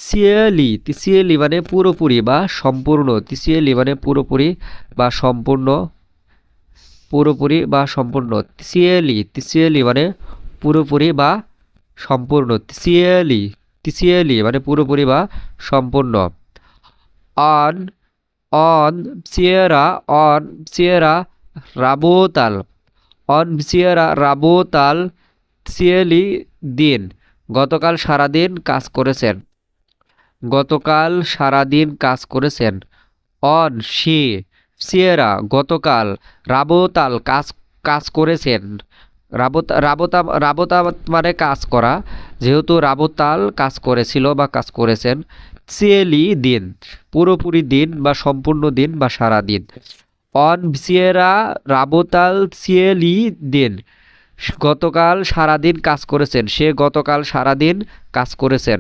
তিসিয়েলি মানে পুরোপুরি বা সম্পূর্ণ। তিসিয়েলি মানে পুরোপুরি বা সম্পূর্ণ, পুরোপুরি বা সম্পূর্ণ। তিসিয়েলি মানে পুরোপুরি বা সম্পূর্ণ। তিসিয়েলি মানে পুরোপুরি বা সম্পূর্ণ। অন অন সিয়েরা অন সিয়েরা রাবোতাল অন সিয়েরা রাবোতাল সিয়েলি দিন, গতকাল সারাদিন কাজ করেছেন। গতকাল সারাদিন কাজ করেছেন। অন সে সিয়েরা গতকাল, রাবোতাল কাজ কাজ করেছেন। রাবোতা মানে কাজ করা, যেহেতু রাবোতাল কাজ করেছিল বা কাজ করেছেন। সিয়েলি দিন পুরোপুরি দিন বা সম্পূর্ণ দিন বা সারা দিন। অন সিয়েরা রাবোতাল সিয়েলি দিন, গতকাল সারাদিন কাজ করেছেন, সে গতকাল সারাদিন কাজ করেছেন।